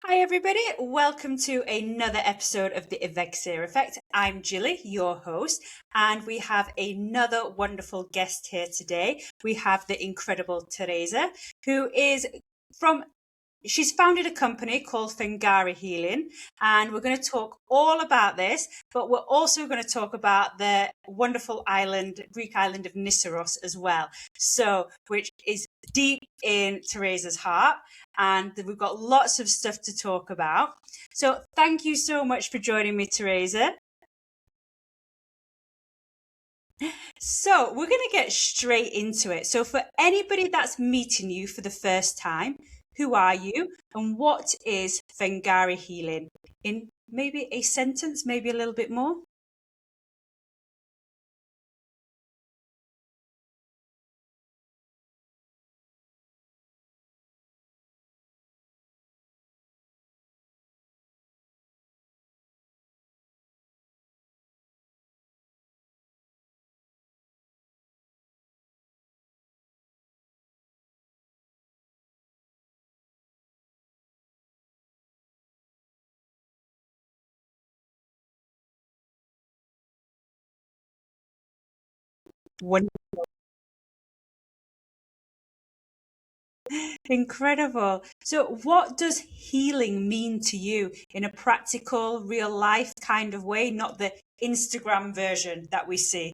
Hi, everybody. Welcome to another episode of the Evexia Effect. I'm Jilly, your host, and we have another wonderful guest here today. We have the incredible Theresa, who is from she's founded a company called Fengari Healing, and we're going to talk all about this, but we're also going to talk about the wonderful island, Greek island of Nissaros as well. So, which is deep in Theresa's heart, and we've got lots of stuff to talk about. So, thank you so much for joining me, Theresa. So, we're going to get straight into it. So, for anybody that's meeting you for the first time, who are you and what is Fengari healing? In maybe a sentence, maybe a little bit more? Won- Incredible. So, what does healing mean to you in a practical, real life kind of way, not the Instagram version that we see?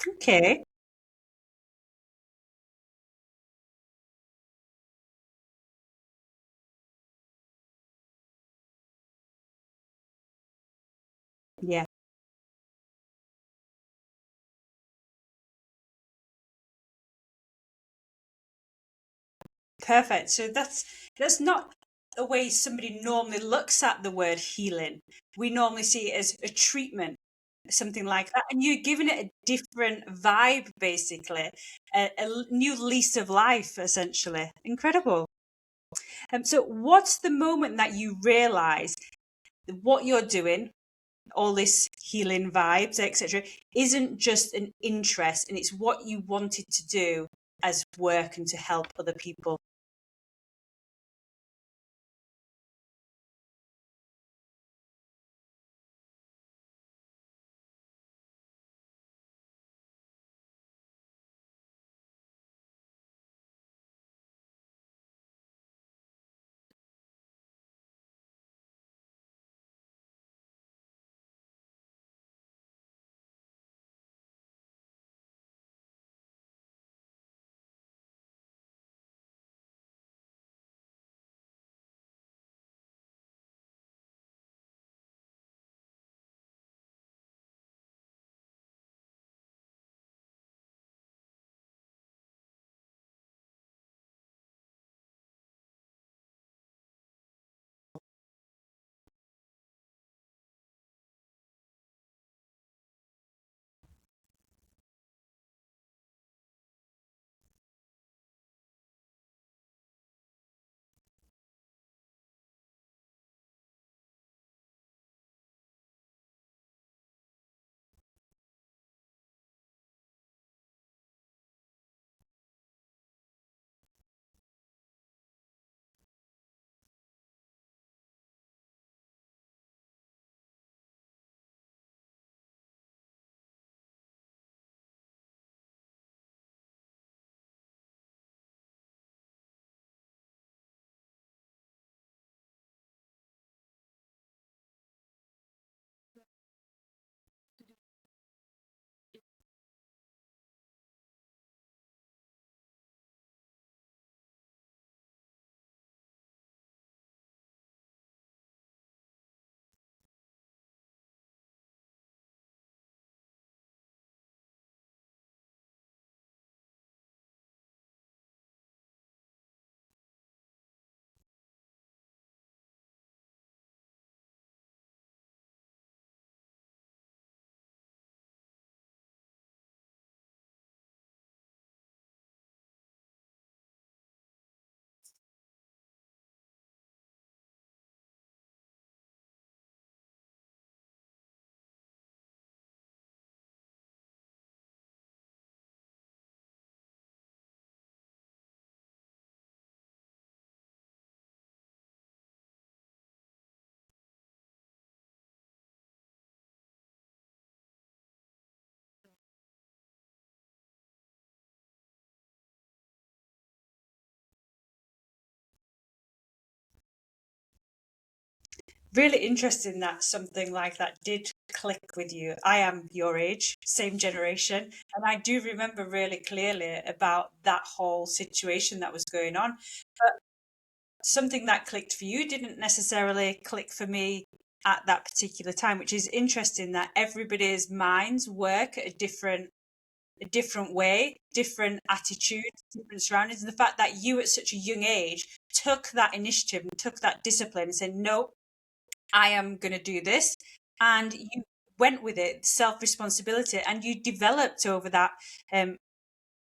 Okay. Yeah. Perfect. So that's not a way somebody normally looks at the word healing. We normally see it as a treatment, something like that. And you're giving it a different vibe, basically, a new lease of life, essentially. Incredible. So, what's the moment that you realize what you're doing, all this healing vibes, etc., isn't just an interest and it's what you wanted to do as work and to help other people? Really interesting that something like that did click with you. I am your age, same generation, and I do remember really clearly about that whole situation that was going on. But something that clicked for you didn't necessarily click for me at that particular time, which is interesting that everybody's minds work at a different way, different attitudes, different surroundings. And the fact that you at such a young age took that initiative and took that discipline and said, no, I am going to do this. And you went with it, self responsibility, and you developed over that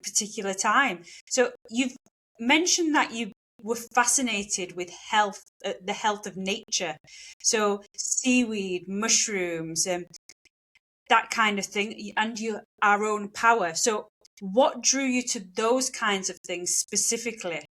particular time. So you've mentioned that you were fascinated with health, the health of nature. So seaweed, mushrooms, that kind of thing, and our own power. So what drew you to those kinds of things specifically?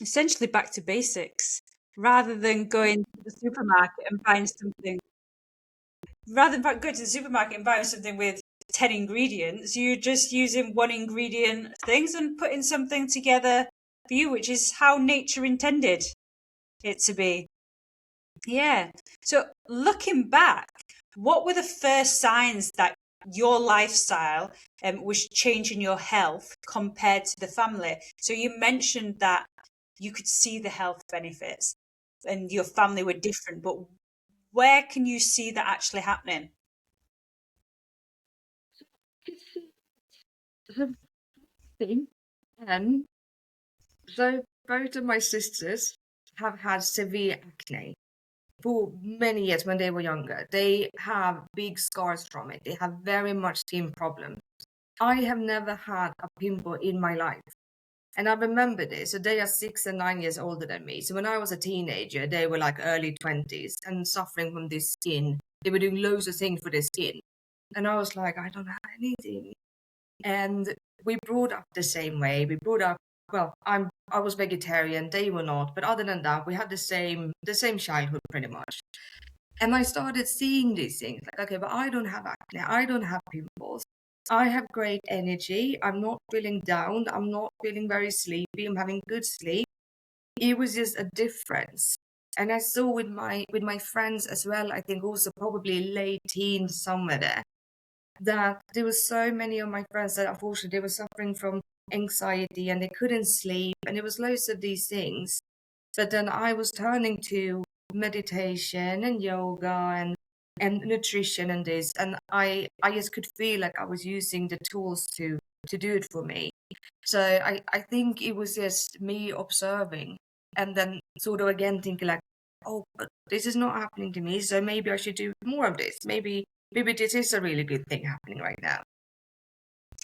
Essentially back to basics, rather than going to the supermarket and buying something. Rather than going to the supermarket and buying something with 10 ingredients, you're just using one ingredient things and putting something together for you, which is how nature intended it to be. Yeah. So looking back, what were the first signs that your lifestyle was changing your health compared to the family? So you mentioned that you could see the health benefits and your family were different, but where can you see that actually happening? The thing, and so both of my sisters have had severe acne for many years when they were younger. They have big scars from it. They have very much skin problems. I have never had a pimple in my life. And I remember this. So they are 6 and 9 years older than me. So when I was a teenager, they were like early 20s and suffering from this skin. They were doing loads of things for their skin. And I was like, I don't have anything. And we brought up the same way. We brought up, well, I was vegetarian, they were not, but other than that, we had the same childhood pretty much. And I started seeing these things like, okay, but I don't have acne, I don't have pimples, I have great energy, I'm not feeling down, I'm not feeling very sleepy, I'm having good sleep. It was just a difference. And I saw with my friends as well, I think also probably late teens somewhere there, that there were so many of my friends that unfortunately they were suffering from anxiety and they couldn't sleep, and there was loads of these things. But then I was turning to meditation and yoga and nutrition and this, and I just could feel like I was using the tools to do it for me. So I think it was just me observing and then sort of again thinking like, oh, but this is not happening to me, so maybe I should do more of this. Maybe this is a really good thing happening right now.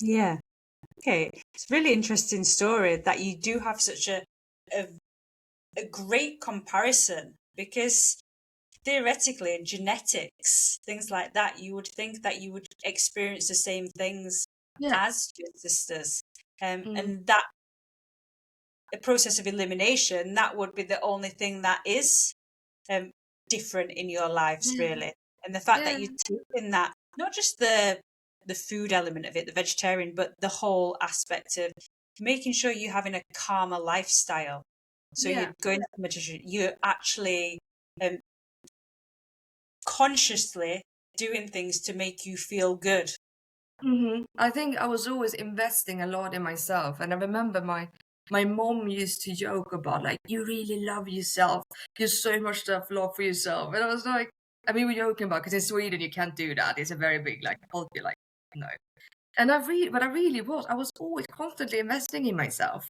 Yeah. Okay. It's a really interesting story that you do have such a, a great comparison because theoretically in genetics, things like that, you would think that you would experience the same things Yeah. as your sisters. Mm. And that the process of elimination, that would be the only thing that is um, different in your lives, Yeah. really. And the fact that Yeah. you take in that, not just the food element of it, the vegetarian, but the whole aspect of making sure you're having a calmer lifestyle. So you're Yeah. going to meditation, you're actually um, consciously doing things to make you feel good. I think I was always investing a lot in myself, and I remember my mom used to joke about like, you really love yourself, you so much stuff love for yourself, and I was like, I mean, we're joking about, because in Sweden you can't do that. It's a very big like culture, like no. And but I really was. I was always constantly investing in myself.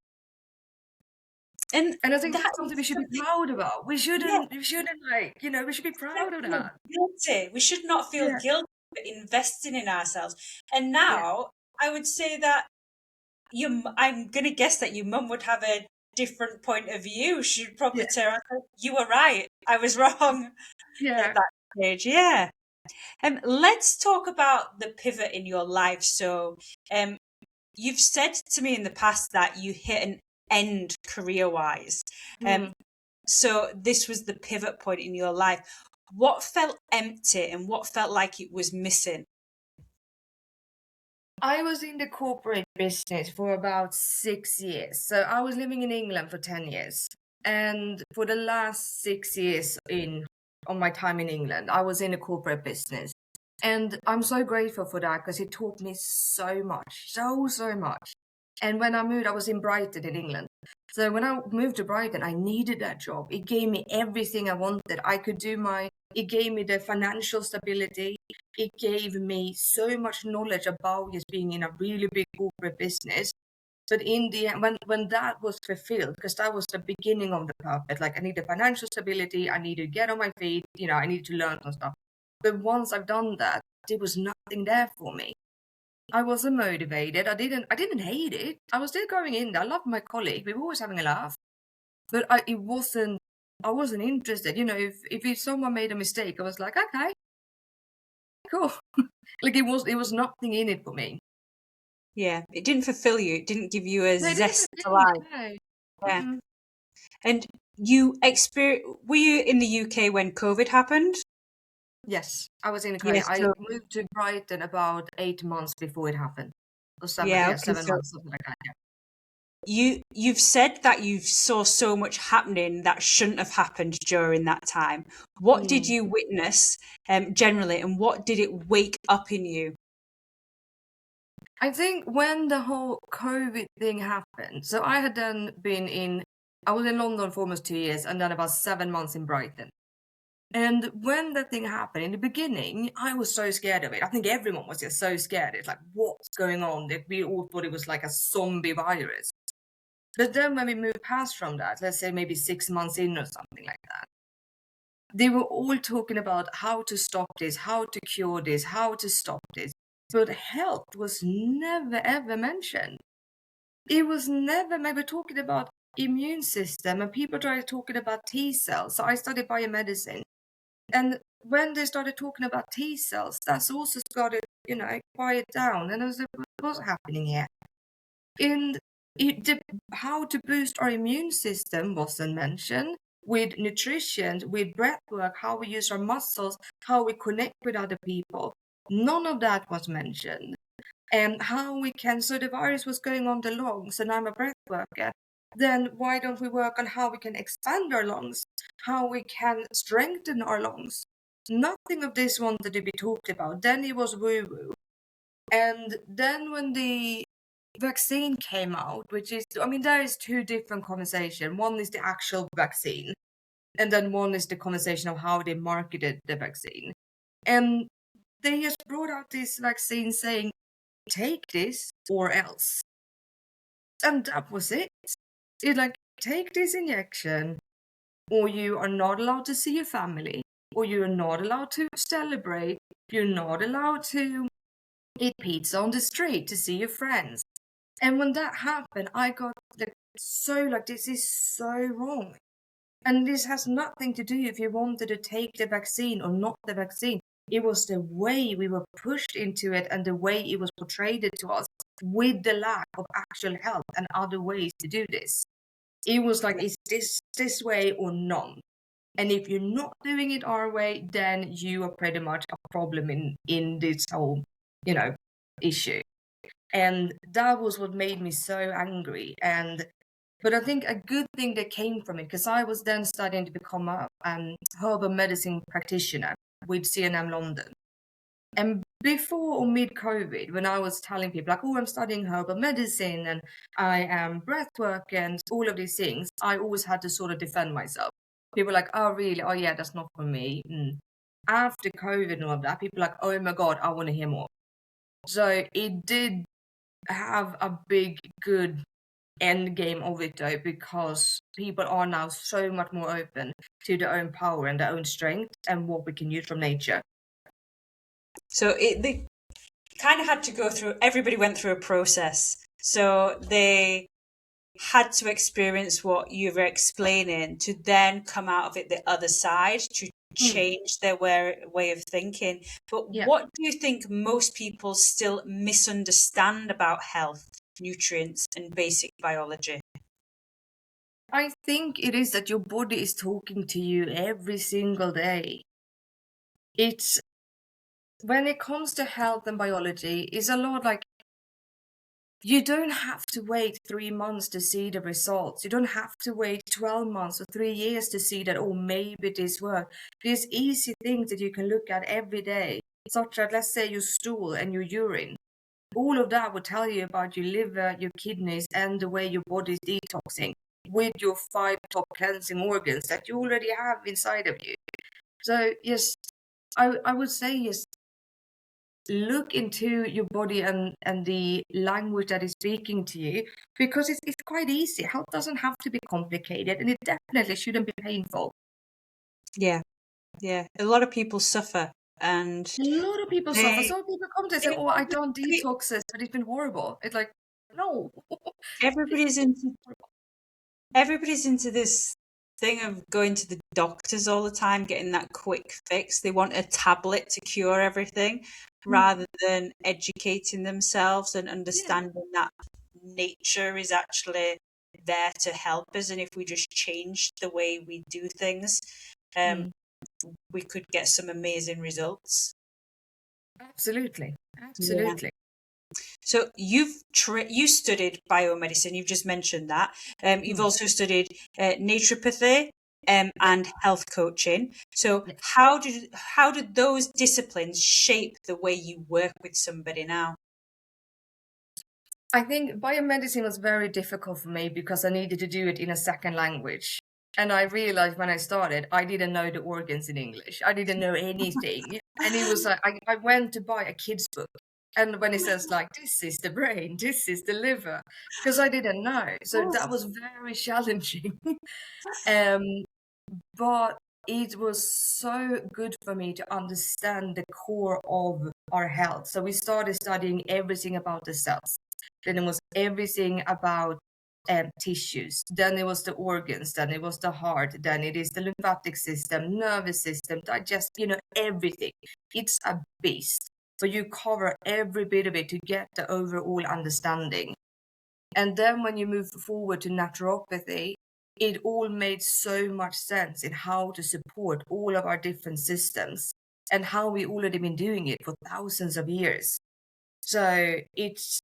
And And I think that that's something we is should be something, proud about. yeah, We shouldn't like, we should be proud of feel that. guilty. We should not feel Yeah, guilty for investing in ourselves. And yeah, now I would say that I'm going to guess that your mum would have a different point of view. She'd yeah, probably turn around and say, you were right. I was wrong at yeah. that stage. Yeah. Let's talk about the pivot in your life. So, um, you've said to me in the past that you hit an end career-wise. Um, Mm. so this was the pivot point in your life. What felt empty and what felt like it was missing? I was in the corporate business for about 6 years. So I was living in England for 10 years. And for the last 6 years on my time in England, I was in the corporate business. And I'm so grateful for that, because it taught me so much, so much. And when I moved, I was in Brighton in England. So when I moved to Brighton, I needed that job. It gave me everything I wanted. It gave me the financial stability. It gave me so much knowledge about just being in a really big corporate business. But in the end, when that was fulfilled, because that was the beginning of the purpose, like I needed financial stability, I needed to get on my feet, I needed to learn some stuff. But once I've done that, there was nothing there for me. I wasn't motivated. I didn't hate it. I was still going in there. I loved my colleague. We were always having a laugh. But I wasn't interested. If someone made a mistake, I was like, okay, cool. Like it was nothing in it for me. Yeah, it didn't fulfill you. It didn't give you a No, it zest didn't, to didn't life. no. Yeah. Mm-mm. And were you in the UK when COVID happened? Yes, I was in the country. Yes. I So, moved to Brighton about 8 months before it happened. Or seven, yeah. yeah, Okay. 7 months, something like that. Yeah. You've said that you saw so much happening that shouldn't have happened during that time. What did Mm. you witness, generally, and what did it wake up in you? I think when the whole COVID thing happened, so I was in London for almost 2 years and then about 7 months in Brighton. And when that thing happened in the beginning, I was so scared of it. I think everyone was just so scared. It's like, what's going on? We all thought it was like a zombie virus. But then when we moved past from that, let's say maybe 6 months in or something like that, they were all talking about how to stop this, how to cure this, how to stop this. But health was never ever mentioned. It was never maybe talking about immune system, and people started talking about T cells. So I studied biomedicine. And when they started talking about T cells, that's also started, quiet down. And I was like, what's happening here? And how to boost our immune system wasn't mentioned. With nutrition, with breathwork, how we use our muscles, how we connect with other people. None of that was mentioned. And how we can, so the virus was going on the lungs, and I'm a breath worker. Then why don't we work on how we can expand our lungs, how we can strengthen our lungs? Nothing of this wanted to be talked about. Then it was woo woo. And then when the vaccine came out, which is, I mean, there is two different conversations. One is the actual vaccine, and then one is the conversation of how they marketed the vaccine. And they just brought out this vaccine saying, take this or else. And that was it. It's like, take this injection, or you are not allowed to see your family, or you are not allowed to celebrate, you're not allowed to eat pizza on the street to see your friends. And when that happened, I got this is so wrong. And this has nothing to do if you wanted to take the vaccine or not the vaccine. It was the way we were pushed into it and the way it was portrayed to us, with the lack of actual help and other ways to do this. It was like, is this way or none? And if you're not doing it our way, then you are pretty much a problem in this whole, issue. And that was what made me so angry. But I think a good thing that came from it, because I was then studying to become a herbal medicine practitioner with CNM London. And before or mid-COVID, when I was telling people like, oh, I'm studying herbal medicine and I am breathwork and all of these things, I always had to sort of defend myself. People were like, oh, really? Oh, yeah, that's not for me. after COVID and all of that, people are like, oh my God, I want to hear more. So it did have a big, good end game of it though, because people are now so much more open to their own power and their own strength and what we can use from nature. So they kind of had to go through, everybody went through a process. So they had to experience what you were explaining to then come out of it the other side to change their way of thinking. But Yeah. what do you think most people still misunderstand about health, nutrients, and basic biology? I think it is that your body is talking to you every single day. It's when it comes to health and biology, it's a lot like you don't have to wait 3 months to see the results. You don't have to wait 12 months or 3 years to see that, oh, maybe this works. There's easy things that you can look at every day, such as, let's say, your stool and your urine. All of that will tell you about your liver, your kidneys, and the way your body is detoxing with your 5 top cleansing organs that you already have inside of you. So, yes, I would say, yes, look into your body and the language that is speaking to you, because it's quite easy. Health doesn't have to be complicated, and it definitely shouldn't be painful. Yeah, yeah. A lot of people suffer, and A lot of people suffer. they Some people come to say, they oh, I want done to be, detoxes, but it's been horrible. It's like, no. everybody's into everybody's into this thing of going to the doctors all the time, getting that quick fix. They want a tablet to cure everything rather than educating themselves and Yeah, understanding that nature is actually there to help us. And if we just change the way we do things, um, mm, we could get some amazing results. absolutely. Yeah. Absolutely. So you studied biomedicine. You've just mentioned that. You've Mm, also studied naturopathy yeah, and health coaching. So yeah. how did those disciplines shape the way you work with somebody now? I think biomedicine was very difficult for me because I needed to do it in a second language. And I realized when I started, I didn't know the organs in English. I didn't know anything. And it was like, I went to buy a kid's book. And when it says, like, this is the brain, this is the liver, because I didn't know. So that was very challenging. um, but it was so good for me to understand the core of our health. So we started studying everything about the cells. Then it was everything about tissues. Then it was the organs. Then it was the heart. Then it is the lymphatic system, nervous system, digest, everything. It's a beast. So you cover every bit of it to get the overall understanding. And then when you move forward to naturopathy, it all made so much sense in how to support all of our different systems and how we already been doing it for thousands of years. So it's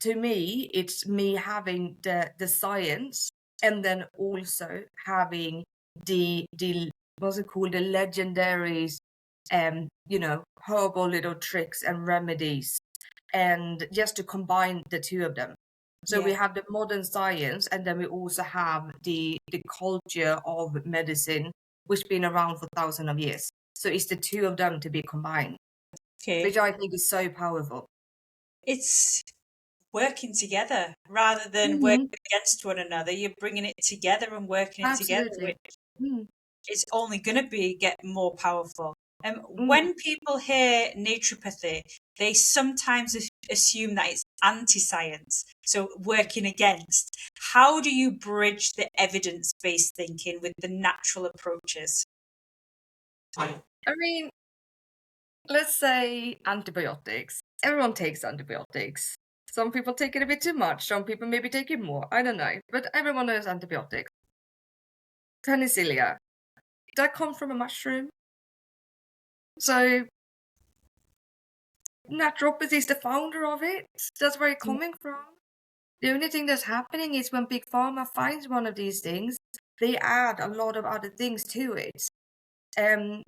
to me, it's me having the science and then also having the what's it called, the legendary herbal little tricks and remedies, and just to combine the two of them. So we Yeah. have the modern science, and then we also have the culture of medicine, which been around for thousands of years. So it's the two of them to be combined, which Okay. I think is so powerful. It's working together rather than Hmm. working against one another. You're bringing it together and working it together, Absolutely. which Mm, is only going to be get more powerful. mm. When people hear naturopathy, they sometimes assume that it's anti-science, so working against. How do you bridge the evidence-based thinking with the natural approaches? I mean, let's say antibiotics. Everyone takes antibiotics. Some people take it a bit too much. Some people maybe take it more. I don't know. But everyone knows antibiotics. Penicillia. That comes from a mushroom. So naturopathy is the founder of it. That's where it's coming from. The only thing that's happening is when Big Pharma finds one of these things, they add a lot of other things to it.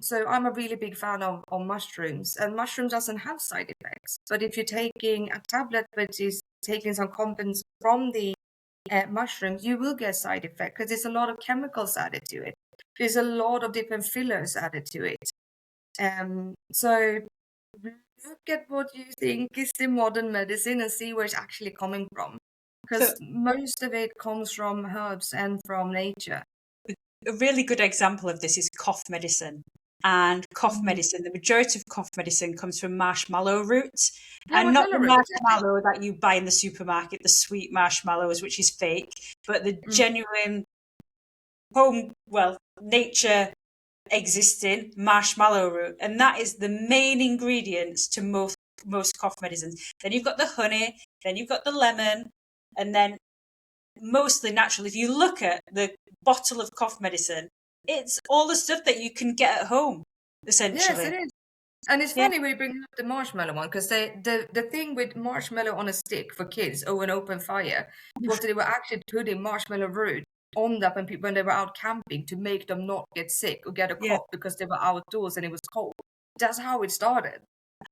So I'm a really big fan of mushrooms, and mushrooms doesn't have side effects. But if you're taking a tablet which is taking some components from the mushrooms, you will get side effect because there's a lot of chemicals added to it. There's a lot of different fillers added to it. So look at what you think is the modern medicine and see where it's actually coming from. So Because most of it comes from herbs and from nature. a really good example of this is cough medicine. And cough Mm. medicine, the majority of cough medicine comes from marshmallow roots, Yeah, and not marshmallow the root, exactly. marshmallow that you buy in the supermarket, the sweet marshmallows, which is fake, but the Mm. genuine home, well, nature existing marshmallow root, and that is the main ingredients to most cough medicines. Then you've got the honey, then you've got the lemon, and then mostly natural. If you look at the bottle of cough medicine, it's all the stuff that you can get at home, Yes, it essentially. is. And it's Yeah, funny we bring up the marshmallow one because the thing with marshmallow on a stick for kids over an open fire was that they were actually putting marshmallow root on that when they were out camping to make them not get sick or get a yeah. cough because they were outdoors and it was cold. That's how it started.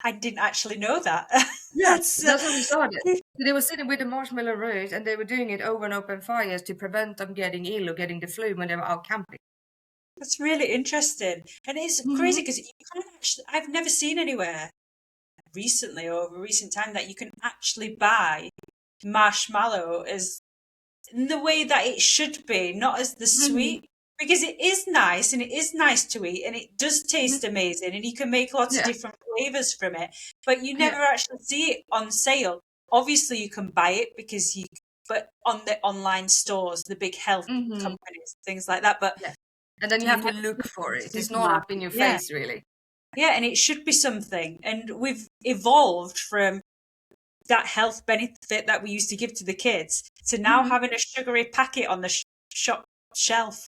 I didn't actually know that. Yeah, That's that's how it started. So they were sitting with the marshmallow root and they were doing it over an open fires to prevent them getting ill or getting the flu when they were out camping. that's really interesting, and it's crazy Hmm. because you can't actually. I've never seen anywhere recently or over recent time that you can actually buy marshmallow as in the way that it should be, not as the Hmm. sweet. Because it is nice and it is nice to eat and it does Hmm. taste amazing and you can make lots of Yeah, different flavors from it, but you yeah. never actually see it on sale. Obviously, you can buy it because but on the online stores, the big health Hmm. companies, things like that, but Yeah. And then you you have never to look see it in for the it. It's not up in supermarket. your Yeah. face, really. Yeah, and it should be something. And we've evolved from that health benefit that we used to give to the kids to now Hmm. having a sugary packet on the shop shelf.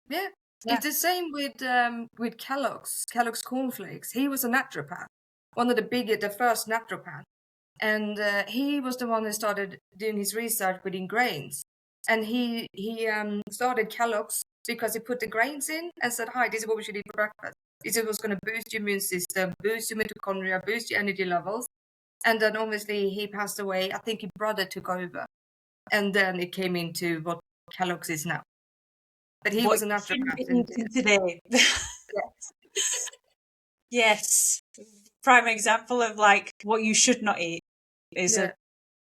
Yeah. Yeah. It's the same with Kellogg's cornflakes. He was a naturopath, one of the first naturopath, and he was the one who started doing his research within grains. And he started Kellogg's because he put the grains in and said, "Hi, this is what we should eat for breakfast. This is what's going to boost your immune system, boost your mitochondria, boost your energy levels." And then obviously he passed away. I think his brother took over. And then it came into what Kellogg's is now. But he What was a you shouldn't naturopath be and eating today. yeah, Yes. Prime example of like what you should not eat is a yeah,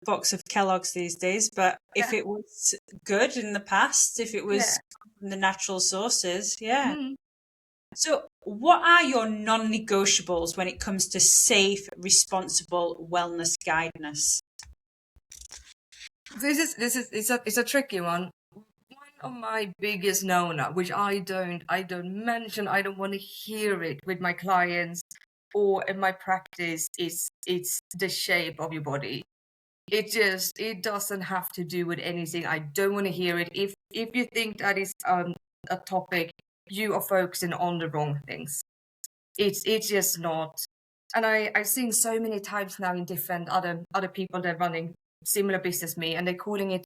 box of Kellogg's these days. But if yeah, it was good in the past, if it yeah. was from the natural sources, yeah. Mm. So, what are your non negotiables when it comes to safe, responsible wellness guidance? This is it's a tricky one. One of my biggest no-no, which I don't mention, I don't want to hear it with my clients or in my practice, is it's the shape of your body. It doesn't have to do with anything. I don't want to hear it. If you think that is a topic, you are focusing on the wrong things. It's just not. And I've seen so many times now in different other people that are running similar business me, and they're calling it,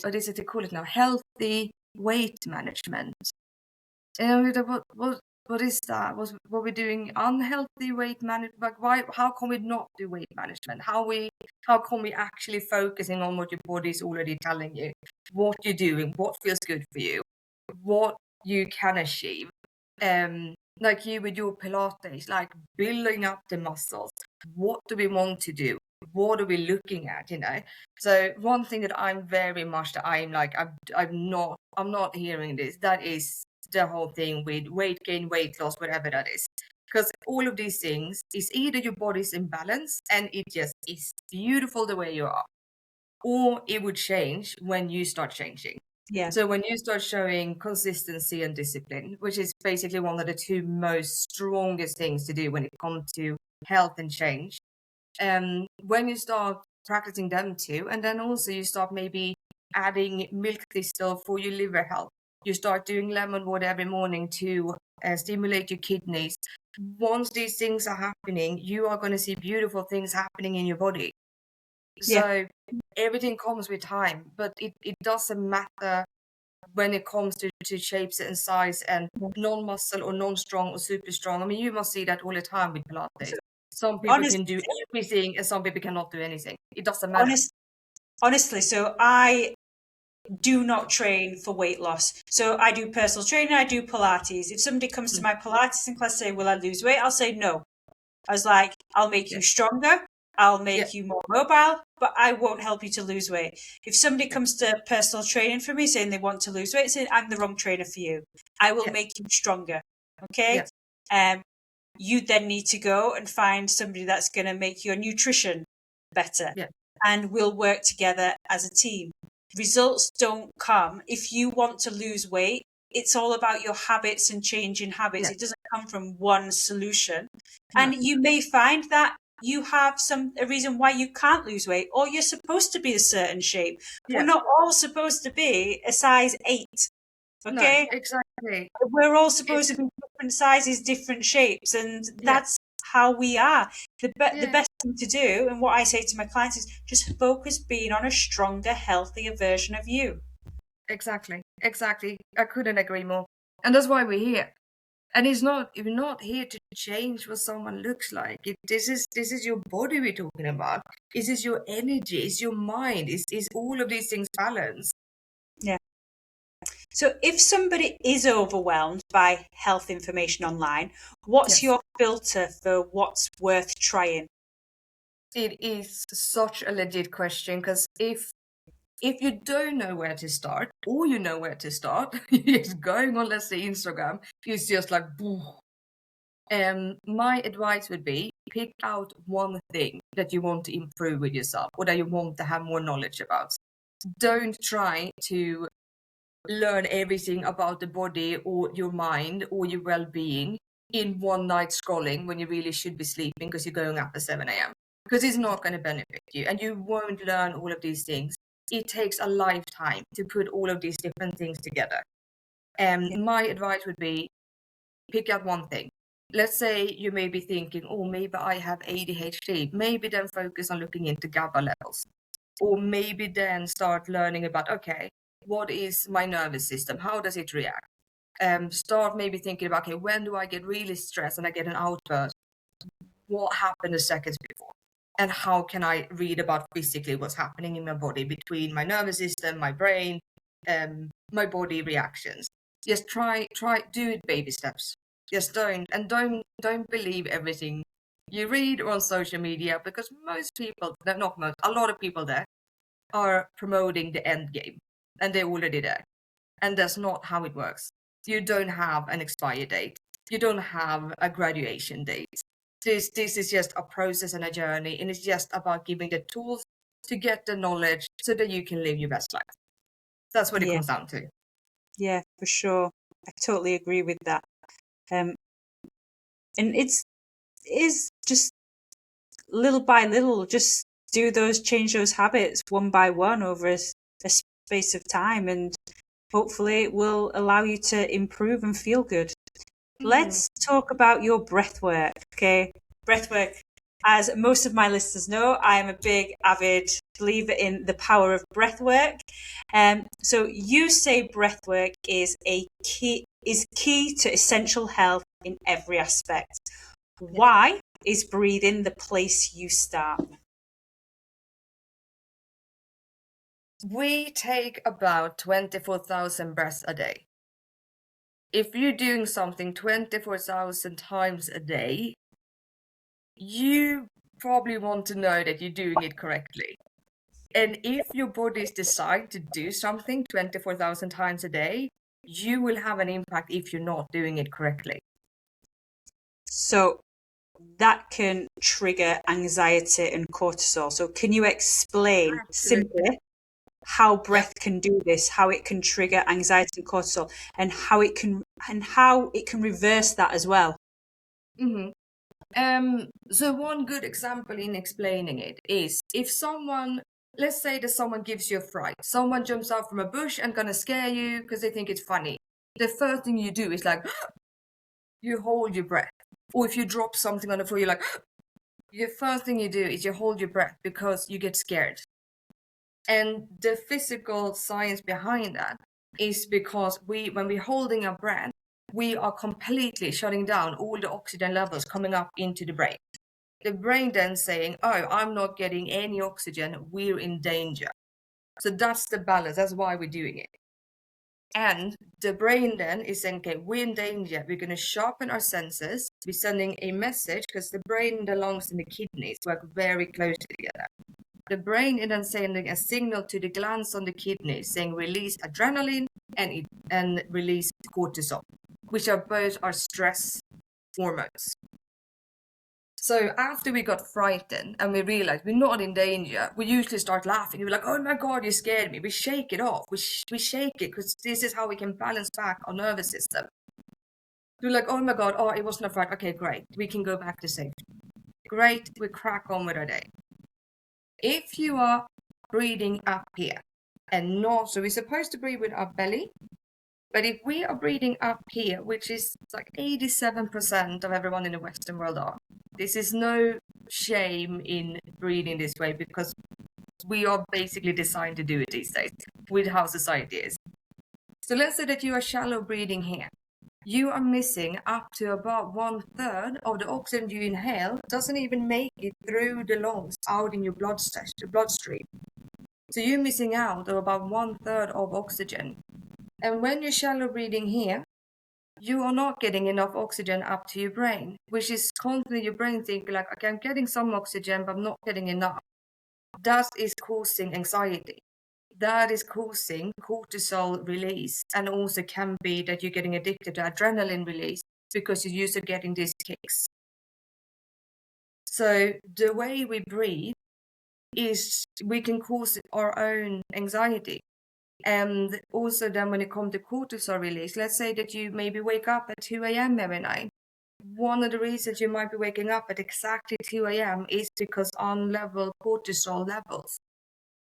what is it they call it now? Healthy weight management. And we thought, what is that? What we're doing unhealthy weight management? Like why? How can we not do weight management? How can we actually focusing on what your body is already telling you, what you're doing, what feels good for you, what you can achieve. Like you with your Pilates, like building up the muscles. What do we want to do? What are we looking at? So one thing that I'm very much that I'm like I'm not hearing this. That is the whole thing with weight gain, weight loss, whatever that is. Because all of these things is either your body's in balance and it just is beautiful the way you are, or it would change when you start changing. Yeah. So when you start showing consistency and discipline, which is basically one of the two most strongest things to do when it comes to health and change, when you start practicing them too, and then also you start maybe adding milk thistle for your liver health. You start doing lemon water every morning to stimulate your kidneys. Once these things are happening, you are going to see beautiful things happening in your body. Yeah. So everything comes with time, but it doesn't matter when it comes to shapes and size and non-muscle or non-strong or super strong. I mean, you must see that all the time with Pilates. So, Some people honest, can do everything and some people cannot do anything. It doesn't matter. honest, honestly, so I do not train for weight loss. So I do personal training, I do Pilates. If somebody comes to my Pilates in class, say, will I lose weight? I'll say no. I was like, I'll make Yeah. you stronger, I'll Yeah. make you more mobile, but I won't help you to lose weight. If somebody comes to personal training for me saying they want to lose weight, saying I'm the wrong trainer for you, I will Yeah. make you stronger. Okay. Yeah. You then need to go and find somebody that's going to make your nutrition better, Yeah. and we'll work together as a team. Results don't come if you want to lose weight. It's all about your habits and changing habits. Yeah. It doesn't come from one solution. No. And you may find that you have a reason why you can't lose weight, or you're supposed to be a certain shape. We're Yeah. not all supposed to be a size 8. No, Okay? exactly. We're all supposed to be different sizes, different shapes, and Yeah. that's how we are. The Yeah. best thing to do, and what I say to my clients, is just focus being on a stronger, healthier version of you. Exactly. Exactly. I couldn't agree more. And that's why we're here. And we're not here to change what someone looks like. This is your body we're talking about. This is your energy, it's your mind, is all of these things balanced. Yeah. So if somebody is overwhelmed by health information online, what's Yes. your filter for what's worth trying? It is such a legit question, because if you don't know where to start, or you know where to start, it's going on, let's say, Instagram, it's just like, my advice would be pick out one thing that you want to improve with yourself, or that you want to have more knowledge about. Don't try to learn everything about the body or your mind or your well-being in one night scrolling when you really should be sleeping because you're going up at 7 a.m. Because it's not going to benefit you, and you won't learn all of these things. It takes a lifetime to put all of these different things together. My advice would be pick out one thing. Let's say you may be thinking, oh, maybe I have ADHD. Maybe then focus on looking into GABA levels. Or maybe then start learning about, okay, what is my nervous system? How does it react? Start maybe thinking about, okay, when do I get really stressed and I get an outburst? What happened the seconds before? And how can I read about physically what's happening in my body between my nervous system, my brain, my body reactions? Just try, do it baby steps. Just don't believe everything you read on social media, because most people, not most, a lot of people there are promoting the end game, and they're already there. And that's not how it works. You don't have an expiry date. You don't have a graduation date. This is just a process and a journey, and it's just about giving the tools to get the knowledge so that you can live your best life. That's what it Yeah. comes down to. Yeah, for sure. I totally agree with that. And it is just little by little, just change those habits one by one over a space of time, and hopefully it will allow you to improve and feel good. Let's talk about your breath work. Okay, breath work. As most of my listeners know, I am a big, avid believer in the power of breath work. So you say breath work is key to essential health in every aspect. Why is breathing the place you start? We take about 24,000 breaths a day. If you're doing something 24,000 times a day, you probably want to know that you're doing it correctly. And if your body is designed to do something 24,000 times a day, you will have an impact if you're not doing it correctly. So that can trigger anxiety and cortisol. So can you explain simply how breath can do this, how it can trigger anxiety and cortisol, and how it can reverse that as well? So one good example in explaining it is if someone, let's say that someone gives you a fright, someone jumps out from a bush and gonna scare you because they think it's funny. The first thing you do is like, you hold your breath. Or if you drop something on the floor, you're like, the first thing you do is you hold your breath because you get scared. And the physical science behind that is because when we're holding our breath, we are completely shutting down all the oxygen levels coming up into the brain. The brain then saying, oh, I'm not getting any oxygen, we're in danger. So that's the balance. That's why we're doing it. And the brain then is saying, okay, we're in danger. We're going to sharpen our senses. We're sending a message because the brain and the lungs and the kidneys work very closely together. The brain is then sending a signal to the glands on the kidneys saying release adrenaline and release cortisol, which are both our stress hormones. So after we got frightened and we realized we're not in danger, we usually start laughing. We're like, oh my God, you scared me. We shake it off. We shake it because this is how we can balance back our nervous system. We're like, oh my God, it wasn't a fright. Okay, great. We can go back to safety. Great, we crack on with our day. If you are breathing up here and not, so we're supposed to breathe with our belly, but if we are breathing up here, which is like 87% of everyone in the Western world are, this is no shame in breathing this way because we are basically designed to do it these days with how society is. So let's say that you are shallow breathing here. You are missing up to about 1/3 of the oxygen you inhale doesn't even make it through the lungs out in your bloodstream. So you're missing out of about 1/3 of oxygen. And when you're shallow breathing here, you are not getting enough oxygen up to your brain, which is constantly your brain thinking like, okay, I'm getting some oxygen, but I'm not getting enough. That is causing anxiety. That is causing cortisol release, and also can be that you're getting addicted to adrenaline release because you're used to getting these kicks. So the way we breathe is we can cause our own anxiety. And also then when it comes to cortisol release, let's say that you maybe wake up at 2 a.m. every night. One of the reasons you might be waking up at exactly 2 a.m. is because unlevel cortisol levels.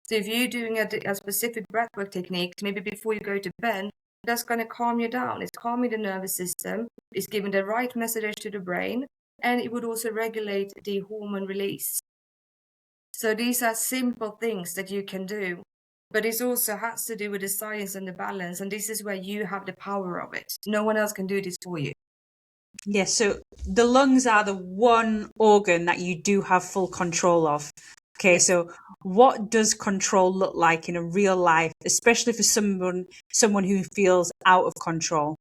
So if you're doing a specific breathwork technique, maybe before you go to bed, that's going to calm you down. It's calming the nervous system. It's giving the right messages to the brain. And it would also regulate the hormone release. So these are simple things that you can do. But it also has to do with the science and the balance. And this is where you have the power of it. No one else can do this for you. Yes, so the lungs are the one organ that you do have full control of. Okay, Yes. so what does control look like in a real life, especially for someone who feels out of control?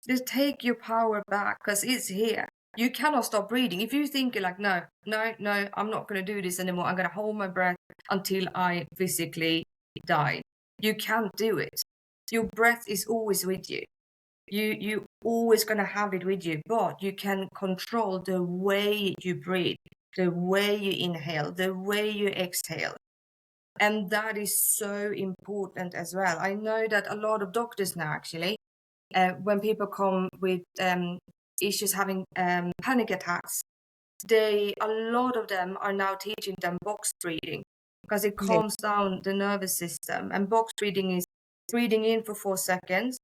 Just take your power back because it's here. You cannot stop breathing. If you think you're like, no, I'm not going to do this anymore. I'm going to hold my breath until I physically die. You can't do it. Your breath is always with you. You always going to have it with you, but you can control the way you breathe, the way you inhale, the way you exhale. And that is so important as well. I know that a lot of doctors now actually, when people come with issues having panic attacks, a lot of them are now teaching them box breathing because it Yeah. calms down the nervous system. And box breathing is breathing in for 4 seconds,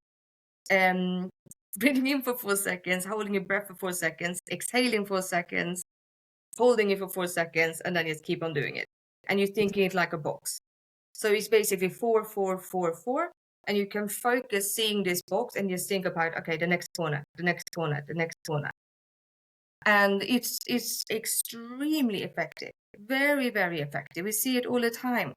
breathing in for 4 seconds, holding your breath for 4 seconds, exhaling 4 seconds, holding it for 4 seconds, and then just keep on doing it. And you're thinking it like a box. So it's basically 4, 4, 4, 4. And you can focus seeing this box and just think about, okay, the next corner, the next corner, the next corner. And it's extremely effective. Very, very effective. We see it all the time.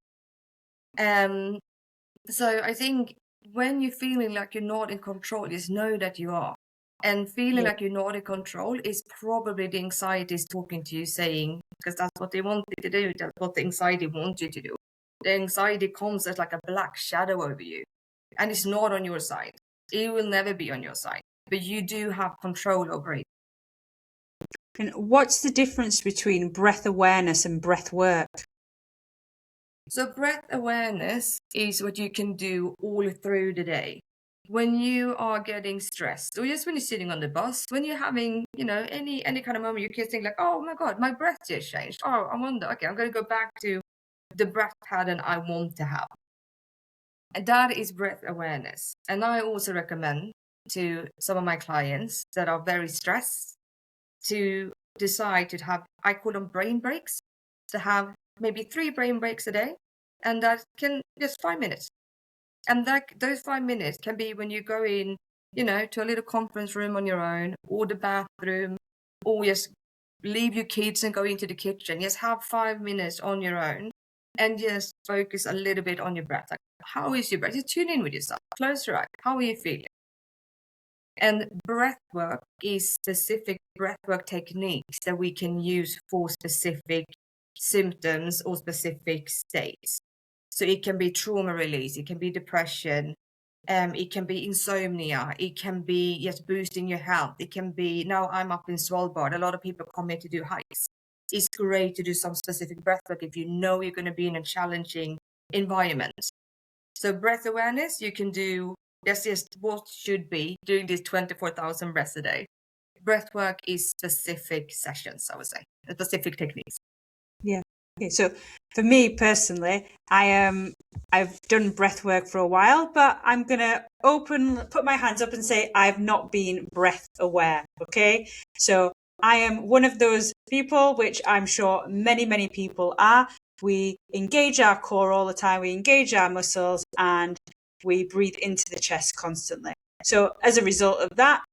So I think when you're feeling like you're not in control, just know that you are. And feeling like you're not in control is probably the anxiety is talking to you saying, because that's what they want you to do. That's what the anxiety wants you to do. The anxiety comes as like a black shadow over you. And it's not on your side. It will never be on your side. But you do have control over it. And what's the difference between breath awareness and breath work? So breath awareness is what you can do all through the day. When you are getting stressed, or just when you're sitting on the bus, when you're having, any kind of moment, you can think like, oh my God, my breath just changed. Oh, I wonder, okay, I'm going to go back to the breath pattern I want to have. And that is breath awareness. And I also recommend to some of my clients that are very stressed to decide to have, I call them brain breaks, to have maybe 3 brain breaks a day. And that can just 5 minutes. And those 5 minutes can be when you go in, to a little conference room on your own, or the bathroom, or just leave your kids and go into the kitchen. Just have 5 minutes on your own and just focus a little bit on your breath. Like, how is your breath? Just tune in with yourself. Close your eyes. How are you feeling? And breathwork is specific breathwork techniques that we can use for specific symptoms or specific states. So it can be trauma release, it can be depression, it can be insomnia, it can be just boosting your health. It can be, now I'm up in Svalbard, a lot of people come here to do hikes. It's great to do some specific breathwork if you know you're going to be in a challenging environment. So breath awareness, you can do, that's just what should be doing these 24,000 breaths a day. Breathwork is specific sessions, I would say, specific techniques. Yeah. Okay. So for me personally, I've done breath work for a while, but I'm gonna put my hands up and say I've not been breath aware. Okay. So I am one of those people, which I'm sure many, many people are. We engage our core all the time. We engage our muscles and we breathe into the chest constantly. So as a result of that,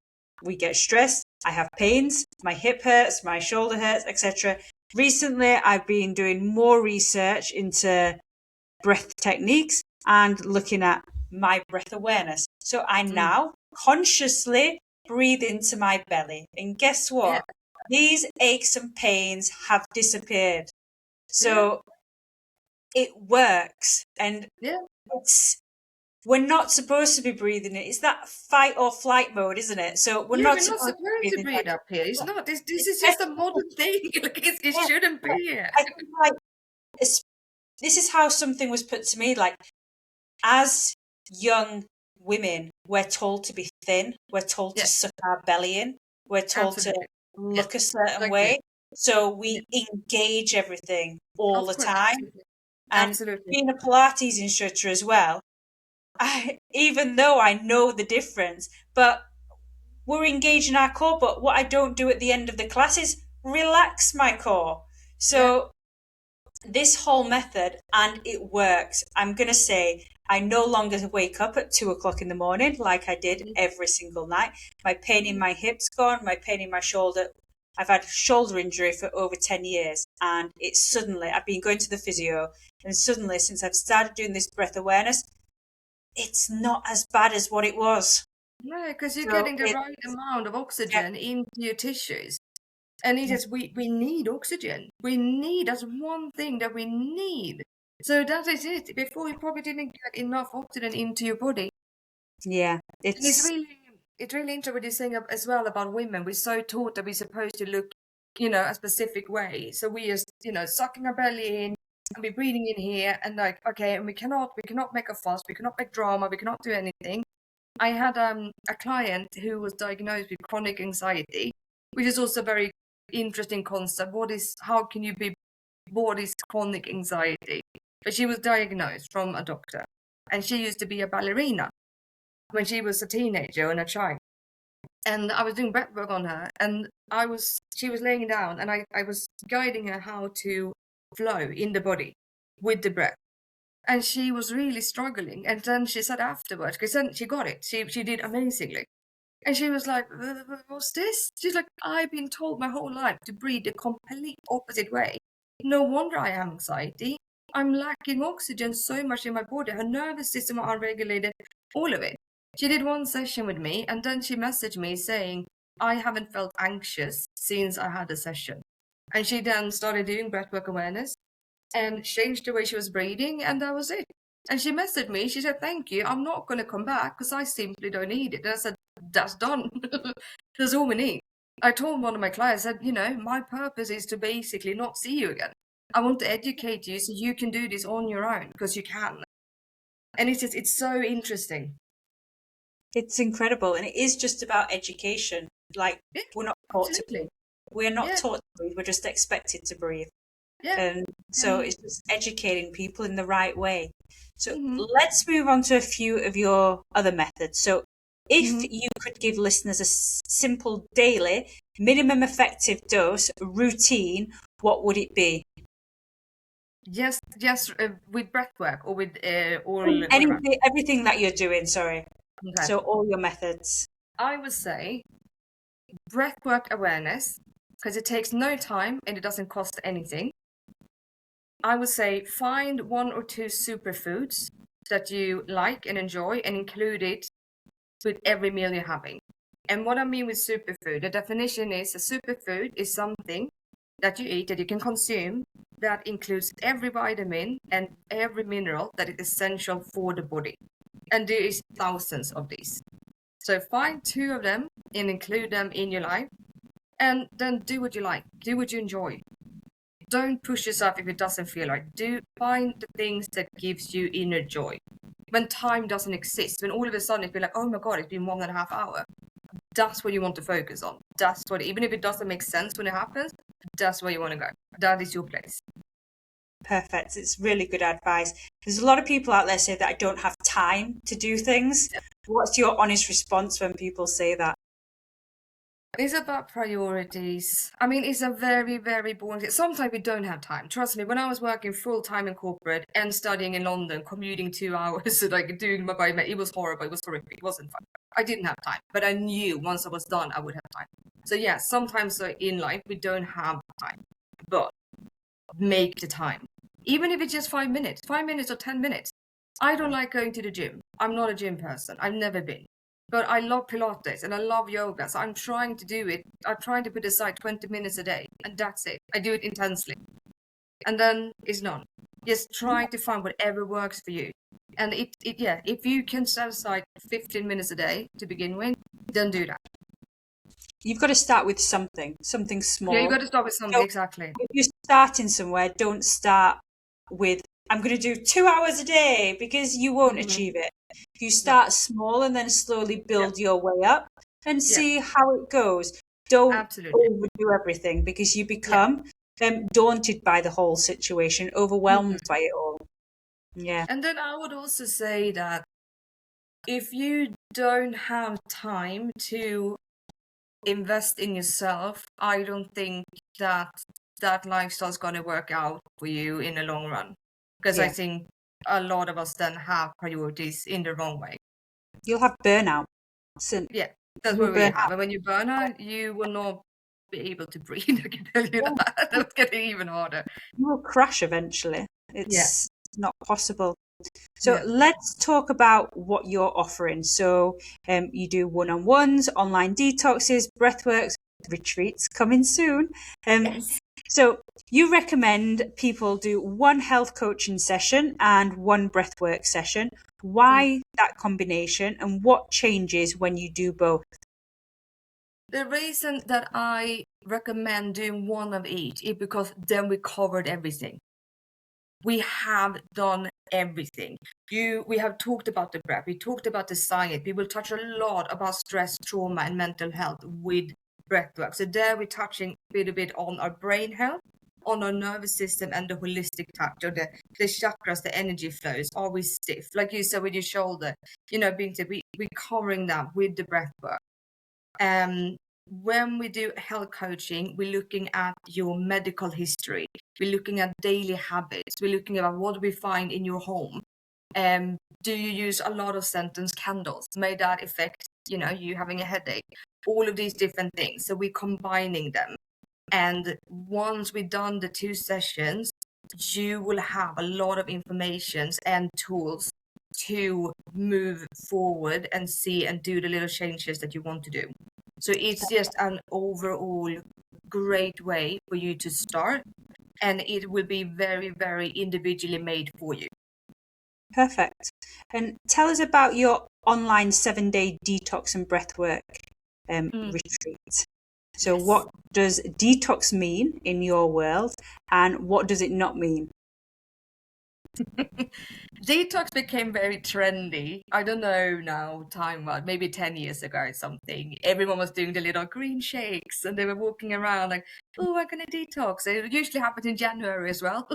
we get stressed. I have pains. My hip hurts, my shoulder hurts, etc. Recently, I've been doing more research into breath techniques and looking at my breath awareness. So I now consciously breathe into my belly. And guess what? Yeah. These aches and pains have disappeared. So it works. And we're not supposed to be breathing it. It's that fight or flight mode, isn't it? So we're not supposed to breathe up here. It's not. This is just a modern thing. Like it shouldn't be here. I think, like, this is how something was put to me. Like, as young women, we're told to be thin. We're told to suck our belly in. We're told to look a certain way. So we engage everything all the time. And being a Pilates instructor as well, even though I know the difference, but we're engaging our core. But what I don't do at the end of the class is relax my core. So this whole method, and it works. I'm going to say I no longer wake up at 2 o'clock in the morning like I did every single night. My pain in my hips gone, my pain in my shoulder. I've had shoulder injury for over 10 years, and it's suddenly, I've been going to the physio, and suddenly since I've started doing this breath awareness, it's not as bad as what it was. No, because you're getting the right amount of oxygen into your tissues. And it is, we need oxygen. That's one thing that we need. So that is it. Before, you probably didn't get enough oxygen into your body. Yeah. It's really interesting what you're saying as well about women. We're so taught that we're supposed to look, a specific way. So we just, sucking our belly in and we're breathing in here and like, okay, and we cannot make a fuss, we cannot make drama, we cannot do anything. I had a client who was diagnosed with chronic anxiety, which is also very interesting concept. How can you be, what is chronic anxiety? But she was diagnosed from a doctor, and she used to be a ballerina when she was a teenager and a child. And I was doing breathwork on her, and she was laying down, and I was guiding her how to flow in the body with the breath. And she was really struggling. And then she said afterwards, because then she got it. She did amazingly. And she was like, what's this? She's like, I've been told my whole life to breathe the complete opposite way. No wonder I have anxiety. I'm lacking oxygen so much in my body. Her nervous system are unregulated, all of it. She did one session with me, and then she messaged me saying, I haven't felt anxious since I had a session. And she then started doing breathwork awareness and changed the way she was breathing, and that was it. And she messaged me, she said, thank you, I'm not going to come back because I simply don't need it. And I said, that's done. That's all we need. I told one of my clients, I said, my purpose is to basically not see you again. I want to educate you so you can do this on your own, because you can. And it's so interesting. It's incredible. And it is just about education. Like, we're not taught to breathe. We're not taught to breathe. We're just expected to breathe. And so it's just educating people in the right way. So let's move on to a few of your other methods. So if you could give listeners a simple daily minimum effective dose routine, what would it be? Just with breathwork or with everything that you're doing, sorry. Okay. So all your methods. I would say breathwork awareness, because it takes no time and it doesn't cost anything. I would say find 1 or 2 superfoods that you like and enjoy and include it with every meal you're having. And what I mean with superfood, the definition is a superfood is something that you eat, that you can consume, that includes every vitamin and every mineral that is essential for the body. And there is thousands of these. So find 2 of them and include them in your life, and then do what you like, do what you enjoy. Don't push yourself if it doesn't feel right. Do find the things that gives you inner joy. When time doesn't exist, when all of a sudden it feels like, oh my god, it's been 1.5 hours. That's what you want to focus on. That's what, even if it doesn't make sense when it happens, that's where you want to go. That is your place. Perfect. It's really good advice. There's a lot of people out there say that I don't have time to do things. What's your honest response when people say that? It's about priorities. I mean, it's a very, very boring thing. Sometimes we don't have time. Trust me, when I was working full time in corporate and studying in London, commuting 2 hours, like doing my biomed, it was horrible. It was horrific. It wasn't fun. I didn't have time, but I knew once I was done, I would have time. So yeah, sometimes in life we don't have time, but make the time. Even if it's just 5 minutes or 10 minutes. I don't like going to the gym. I'm not a gym person. I've never been. But I love Pilates and I love yoga. So I'm trying to do it. I'm trying to put aside 20 minutes a day. And that's it. I do it intensely. And then it's none. Just try to find whatever works for you. And if you can set aside 15 minutes a day to begin with, then do that. You've got to start with something small. Yeah, you got to start with something, exactly. If you're starting somewhere, don't start with, I'm going to do 2 hours a day, because you won't achieve it. If you start small and then slowly build your way up and see how it goes. Don't overdo everything, because you become daunted by the whole situation, overwhelmed by it all. Yeah. And then I would also say that if you don't have time to invest in yourself, I don't think that lifestyle is going to work out for you in the long run. Because I think a lot of us then have priorities in the wrong way. You'll have burnout. That's what we have. And when you burn out, you will not be able to breathe. I can tell you that. That's getting even harder. You will crash eventually. It's not possible. So let's talk about what you're offering. So you do one-on-ones, online detoxes, breathworks, retreats coming soon. So you recommend people do 1 health coaching session and 1 breathwork session. Why that combination, and what changes when you do both? The reason that I recommend doing 1 of each is because then we covered everything. We have done everything. We have talked about the breath. We talked about the science. We will touch a lot about stress, trauma, and mental health with breathwork. So there we're touching a bit on our brain health, on our nervous system, and the holistic touch, or the chakras, the energy flows. Are we stiff? Like you said with your shoulder, we're covering that with the breathwork. When we do health coaching, we're looking at your medical history. We're looking at daily habits. We're looking at what we find in your home. Do you use a lot of scented candles? May that affect, you having a headache? All of these different things. So we're combining them. And once we've done the 2 sessions, you will have a lot of information and tools to move forward and see and do the little changes that you want to do. So it's just an overall great way for you to start, and it will be very, very individually made for you. Perfect. And tell us about your online 7-day detox and breathwork retreat. So what does detox mean in your world, and what does it not mean? Detox became very trendy. I don't know now, time-wise, maybe 10 years ago or something. Everyone was doing the little green shakes and they were walking around like, oh, I'm going to detox. It usually happens in January as well.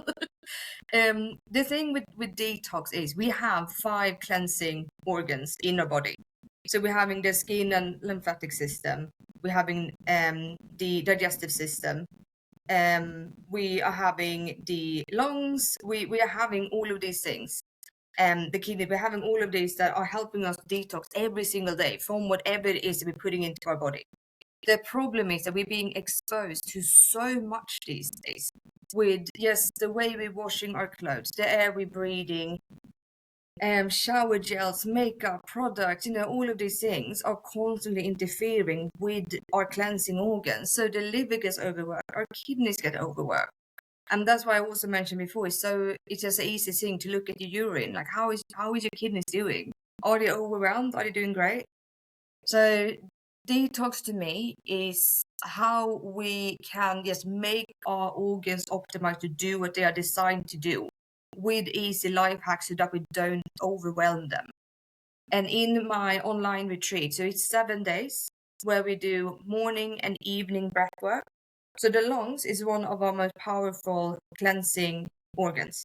The thing with detox is we have 5 cleansing organs in our body. So we're having the skin and lymphatic system. We're having the digestive system. We are having the lungs. We are having all of these things. The kidney, we're having all of these that are helping us detox every single day from whatever it is that we're putting into our body. The problem is that we're being exposed to so much these days with just the way we're washing our clothes, the air we're breathing, shower gels, makeup, products, all of these things are constantly interfering with our cleansing organs. So the liver gets overworked, our kidneys get overworked. And that's why I also mentioned before, it's just an easy thing to look at your urine. Like, how is your kidneys doing? Are they overwhelmed? Are they doing great? So detox to me is how we can just make our organs optimized to do what they are designed to do with easy life hacks so that we don't overwhelm them. And in my online retreat, so it's 7 days where we do morning and evening breath work. So the lungs is one of our most powerful cleansing organs.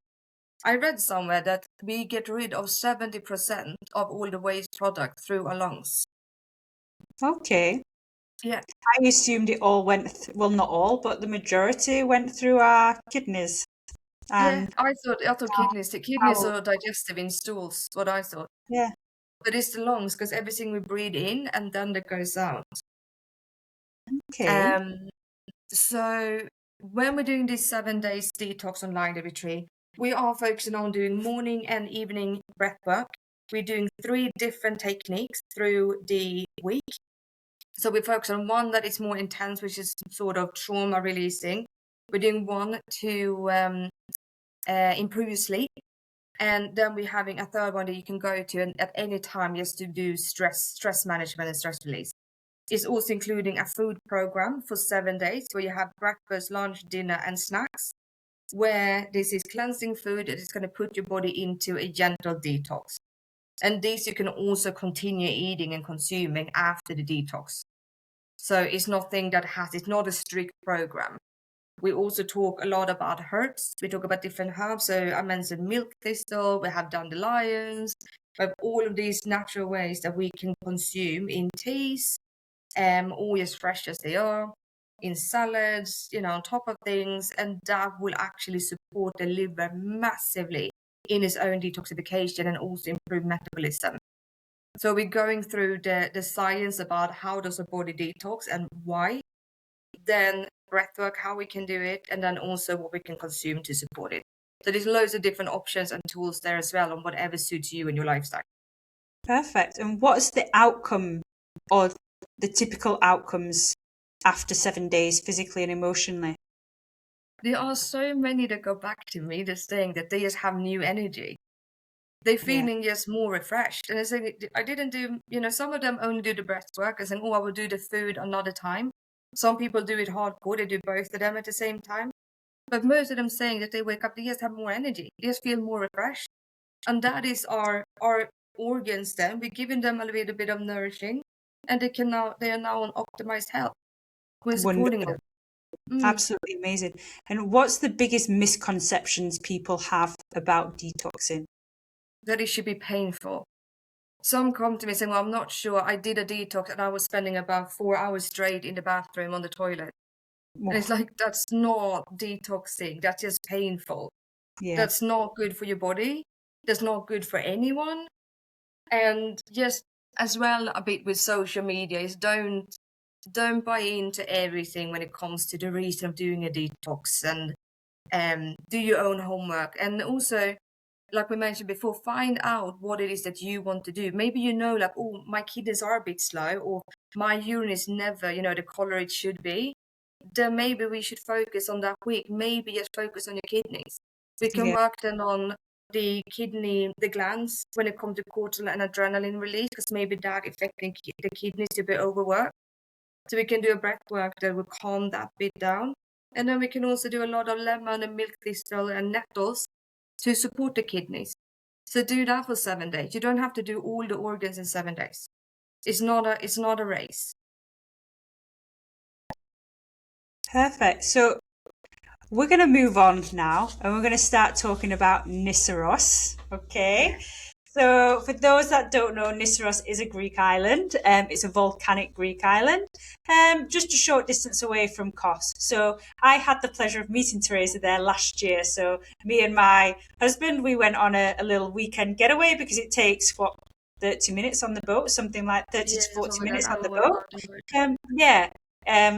I read somewhere that we get rid of 70% of all the waste product through our lungs. Okay. Yeah. I assumed it all went, well, not all, but the majority went through our kidneys. Yeah, And I thought kidneys. The kidneys are digestive in stools, what I thought. yeah, But it's the lungs because everything we breathe in and then that goes out. okay. So when we're doing this 7 days detox online retreat, we are focusing on doing morning and evening breath work. We're doing 3 different techniques through the week. So we focus on one that is more intense, which is sort of trauma releasing. We're doing one to improve your sleep. And then we're having a third one that you can go to at any time just to do stress management and stress release. It's also including a food program for 7 days where you have breakfast, lunch, dinner, and snacks, where this is cleansing food that is going to put your body into a gentle detox. And these you can also continue eating and consuming after the detox. So it's nothing it's not a strict program. We also talk a lot about herbs. We talk about different herbs. So I mentioned milk thistle, we have dandelions, we have all of these natural ways that we can consume in teas, all as fresh as they are, in salads, on top of things, and that will actually support the liver massively in its own detoxification and also improve metabolism. So we're going through the science about how does a body detox and why, then breathwork, how we can do it, and then also what we can consume to support it. So there's loads of different options and tools there as well on whatever suits you and your lifestyle. Perfect. And what's the outcome or the typical outcomes after 7 days, physically and emotionally? There are so many that go back to me that's saying that they just have new energy. They're feeling just more refreshed. And I say, I didn't do, some of them only do the breath work and saying, I will do the food another time. Some people do it hardcore, they do both of them at the same time. But most of them saying that they wake up, they just have more energy, they just feel more refreshed. And that is our organs then. We're giving them a little bit of nourishing, and they are now on optimized health. We're supporting Wonderful. them. Absolutely amazing. And what's the biggest misconceptions people have about detoxing? That it should be painful. Some come to me saying, I'm not sure. I did a detox and I was spending about 4 hours straight in the bathroom on the toilet. And it's like, that's not detoxing. That's just painful. Yeah. That's not good for your body. That's not good for anyone. And just as well a bit with social media is don't buy into everything when it comes to the reason of doing a detox, and do your own homework. And also, like we mentioned before, find out what it is that you want to do. Maybe like, my kidneys are a bit slow, or my urine is never, the color it should be. Then maybe we should focus on that week. Maybe just focus on your kidneys. We can work then on the glands when it comes to cortisol and adrenaline release, because maybe that affecting the kidneys to be overworked. So we can do a breath work that will calm that bit down. And then we can also do a lot of lemon and milk thistle and nettles to support the kidneys. So do that for 7 days. You don't have to do all the organs in 7 days. It's not a race. Perfect. So we're going to move on now, and we're going to start talking about Nisseros. Okay. Yeah. So for those that don't know, Nisseros is a Greek island. It's a volcanic Greek island, just a short distance away from Kos. So I had the pleasure of meeting Theresa there last year. So me and my husband, we went on a little weekend getaway, because it takes 30 minutes on the boat, something like 30 to 40 minutes on the boat.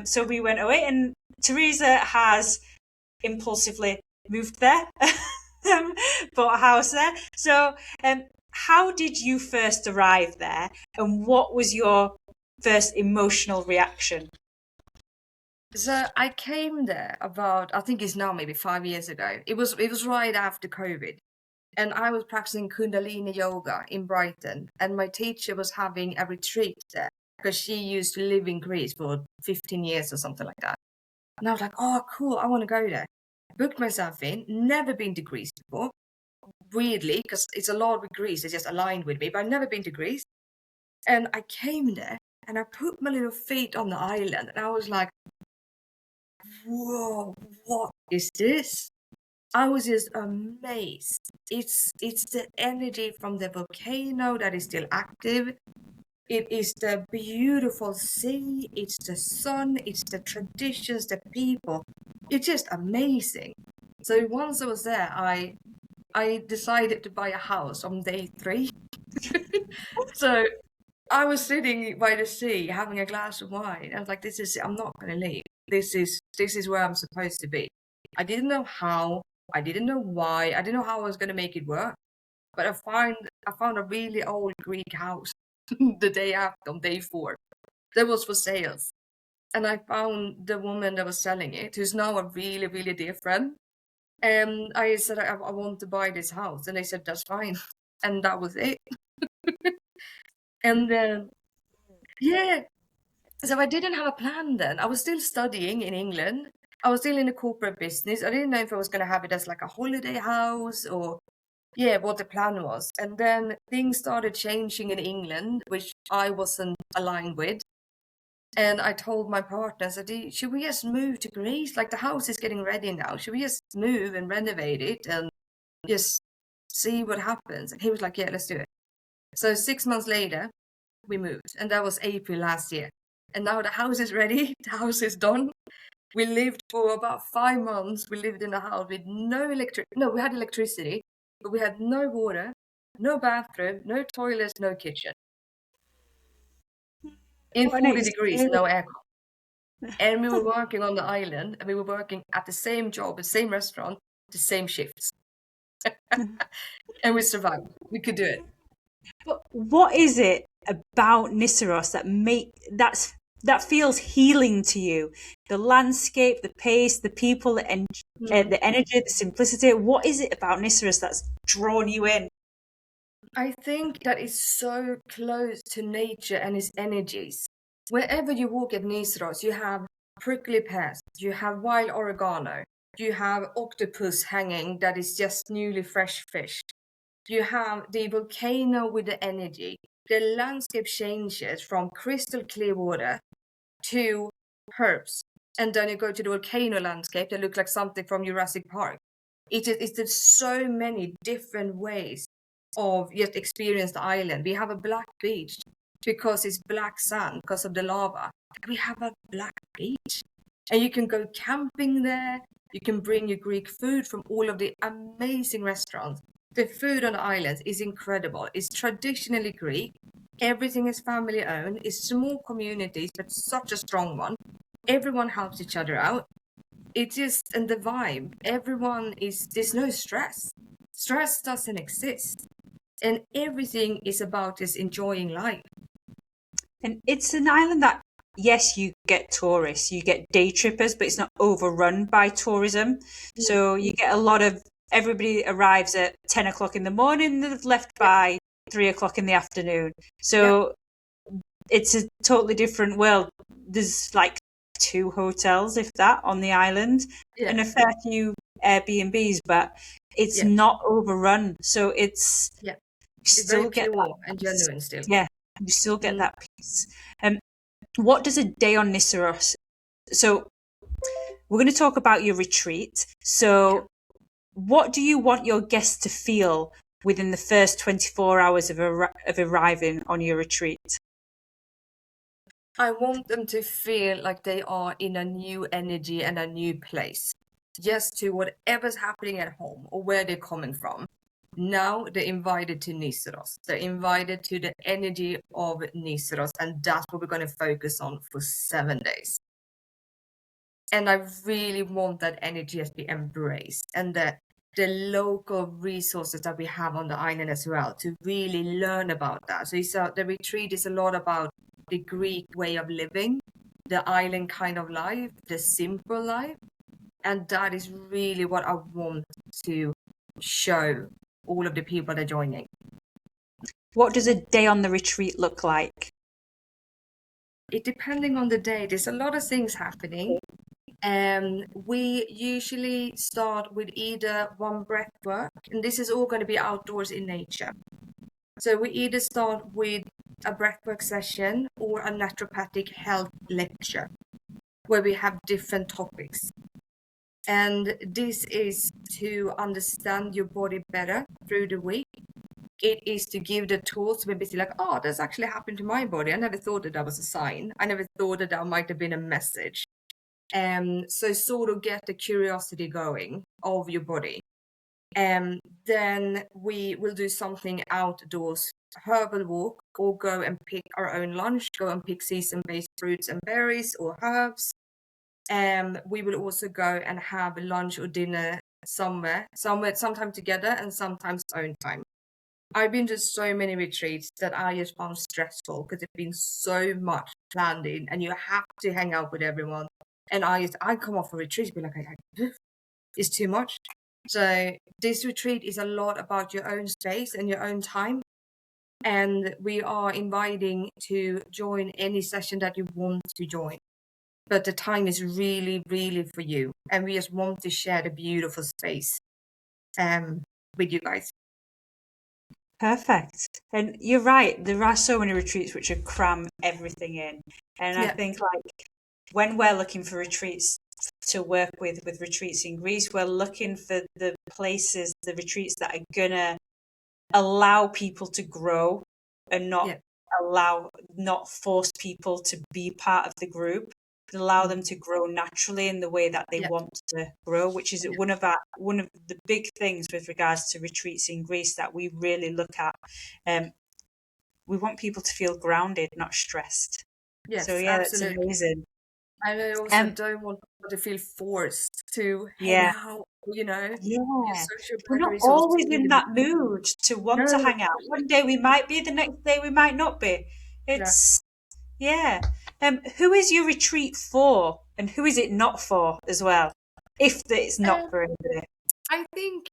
So we went away, and Theresa has impulsively moved there, bought a house there. So, how did you first arrive there, and what was your first emotional reaction? So I came there about, I think it's now maybe 5 years ago. It was right after COVID. And I was practicing Kundalini yoga in Brighton. And my teacher was having a retreat there because she used to live in Greece for 15 years or something like that. And I was like, oh, cool, I want to go there. Booked myself in, never been to Greece before. Weirdly, because it's a lot with Greece, it's just aligned with me, but I've never been to Greece. And I came there and I put my little feet on the island and I was like, whoa, what is this? I was just amazed. It's the energy from the volcano that is still active. It is the beautiful sea, it's the sun, it's the traditions, the people. It's just amazing. So once I was there, I decided to buy a house on day 3. So I was sitting by the sea having a glass of wine. I was like, I'm not gonna leave. This is where I'm supposed to be. I didn't know how, I didn't know why, I didn't know how I was gonna make it work. But I found a really old Greek house the day after, on day 4, that was for sales. And I found the woman that was selling it, who's now a really, really dear friend. And I said, I want to buy this house. And they said, that's fine. And that was it. And then, yeah. So I didn't have a plan then. I was still studying in England. I was still in the corporate business. I didn't know if I was going to have it as like a holiday house or, yeah, what the plan was. And then things started changing in England, which I wasn't aligned with. And I told my partner, I said, should we just move to Greece? Like the house is getting ready now. Should we just move and renovate it and just see what happens? And he was like, yeah, let's do it. So 6 months later, we moved. And that was April last year. And now the house is ready. The house is done. We lived for about 5 months. We lived in a house with no electric. No, we had electricity, but we had no water, no bathroom, no toilets, no kitchen. In What an 40 degrees, experience. no aircon. And we were working on the island, and we were working at the same job, the same restaurant, the same shifts. And we survived. We could do it. But what is it about Nisseros that feels healing to you? The landscape, the pace, the people, and the energy, the simplicity. What is it about Nisseros that's drawn you in? I think that is so close to nature and its energies. Wherever you walk at Nisros, you have prickly pears, you have wild oregano, you have octopus hanging that is just newly fresh fish. You have the volcano with the energy. The landscape changes from crystal clear water to herbs. And then you go to the volcano landscape that looks like something from Jurassic Park. It's just so many different ways of just experience the island. We have a black beach because it's black sand because of the lava. We have a black beach. And you can go camping there. You can bring your Greek food from all of the amazing restaurants. The food on the islands is incredible. It's traditionally Greek. Everything is family owned. It's small communities, but such a strong one. Everyone helps each other out. It's just, and the vibe, there's no stress. Stress doesn't exist. And everything is about just enjoying life. And it's an island that, yes, you get tourists, you get day trippers, but it's not overrun by tourism. So you get a lot of, everybody arrives at 10 o'clock in the morning, they've left by 3 o'clock in the afternoon. So it's a totally different world. There's like 2 hotels, if that, on the island, and a fair few Airbnbs, but it's not overrun. So it's very pure and genuine still. Yeah, you still get that peace. What does a day on Nisseros? So we're going to talk about your retreat. So what do you want your guests to feel within the first 24 hours of arriving on your retreat? I want them to feel like they are in a new energy and a new place. Just to whatever's happening at home or where they're coming from. Now they're invited to Nisros. They're invited to the energy of Nisros, and that's what we're going to focus on for 7 days. And I really want that energy to be embraced, and the local resources that we have on the island as well, to really learn about that. So the retreat is a lot about the Greek way of living, the island kind of life, the simple life. And that is really what I want to show all of the people that are joining. What does a day on the retreat look like? It depending on the day, there's a lot of things happening. We usually start with either one breath work, and this is all going to be outdoors in nature. So we either start with a breathwork session or a naturopathic health lecture where we have different topics. And this is to understand your body better through the week. It is to give the tools to maybe see like, oh, that's actually happened to my body. I never thought that was a sign. I never thought that might have been a message. So sort of get the curiosity going of your body. Then we will do something outdoors, herbal walk, or go and pick our own lunch, go and pick season-based fruits and berries or herbs. We will also go and have lunch or dinner somewhere, sometime together and sometimes own time. I've been to so many retreats that I just found stressful because it's been so much planned in, and you have to hang out with everyone. And I come off a retreat and be like, it's too much. So this retreat is a lot about your own space and your own time. And we are inviting to join any session that you want to join. But the time is really, really for you. And we just want to share the beautiful space with you guys. Perfect. And you're right, there are so many retreats which are cram everything in. And I think like when we're looking for retreats to work with retreats in Greece, we're looking for the places, the retreats that are gonna allow people to grow and not force people to be part of the group, but allow them to grow naturally in the way that they want to grow, which is one of the big things with regards to retreats in Greece that we really look at. We want people to feel grounded, not stressed. Yes, so yeah, absolutely. that's amazing. And I also don't want people to feel forced to hang out, Yeah, we're not batteries always in that mood to want to hang out. One day we might be, the next day we might not be. It's yeah. Who is your retreat for, and who is it not for as well? If it's not for anybody, I think,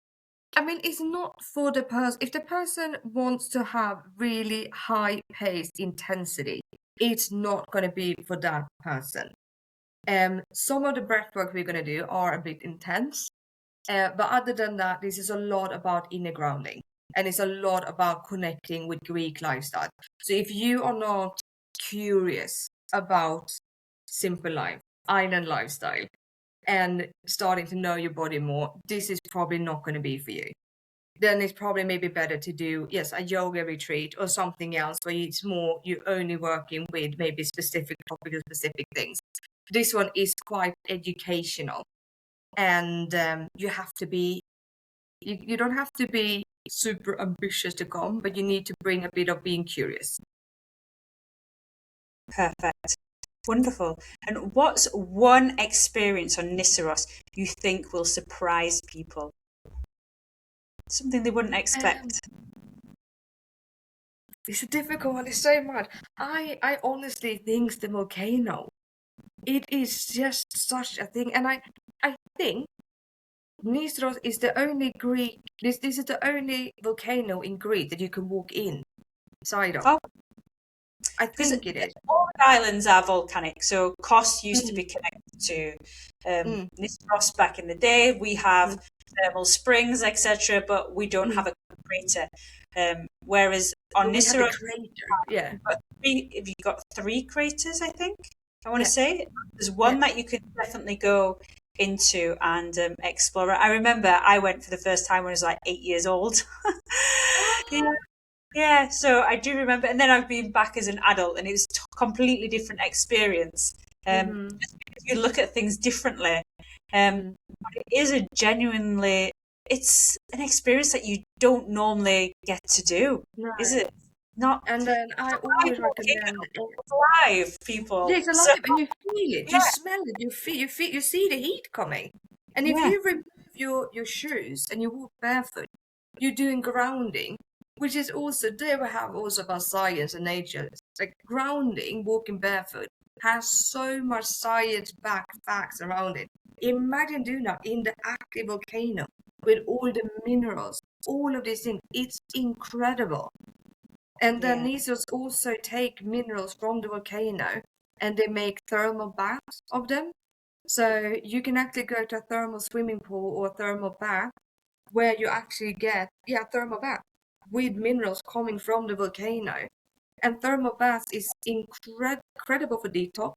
I mean, it's not for the person. If the person wants to have really high paced intensity, it's not going to be for that person. Some of the breathwork we're going to do are a bit intense, but other than that, this is a lot about inner grounding, and it's a lot about connecting with Greek lifestyle. So if you are not curious about simple life, island lifestyle, and starting to know your body more, this is probably not going to be for you. Then it's probably maybe better to do, a yoga retreat or something else where it's more you're only working with maybe specific topics or specific things. This one is quite educational, and you have to be, you don't have to be super ambitious to come, but you need to bring a bit of being curious. perfect, wonderful. And what's one experience on Nisseros you think will surprise people? Something they wouldn't expect. It's a difficult one. It's so much. I honestly think the volcano. It is just such a thing, and I think Nisros is the only Greek. This is the only volcano in Greece that you can walk inside of. Oh, I think it is. All the islands are volcanic. So Kos used to be connected to Nisros back in the day. We have thermal springs, etc., but we don't have a crater. Whereas on Nisros, you've got 3 craters, I think. I want to say there's one that you can definitely go into and explore. I remember I went for the first time when I was like 8 years old. Yeah, so I do remember, and then I've been back as an adult, and it was a completely different experience. Just because you look at things differently, but it is it's an experience that you don't normally get to do, is it? Not And then I always recommend alive people. yeah, it's So alive, and you feel it, you yeah, smell it, you see the heat coming. And if yeah, you remove your shoes and you walk barefoot, you're doing grounding, which is also they will have also about science and nature. Like grounding, walking barefoot has so much science-backed facts around it. Imagine doing that in the active volcano with all the minerals, all of these things. It's incredible. And then yeah. Nisos also take minerals from the volcano and they make thermal baths of them. So you can actually go to a thermal swimming pool or thermal bath where you actually get, yeah, thermal bath with minerals coming from the volcano. And thermal baths is incredible for detox,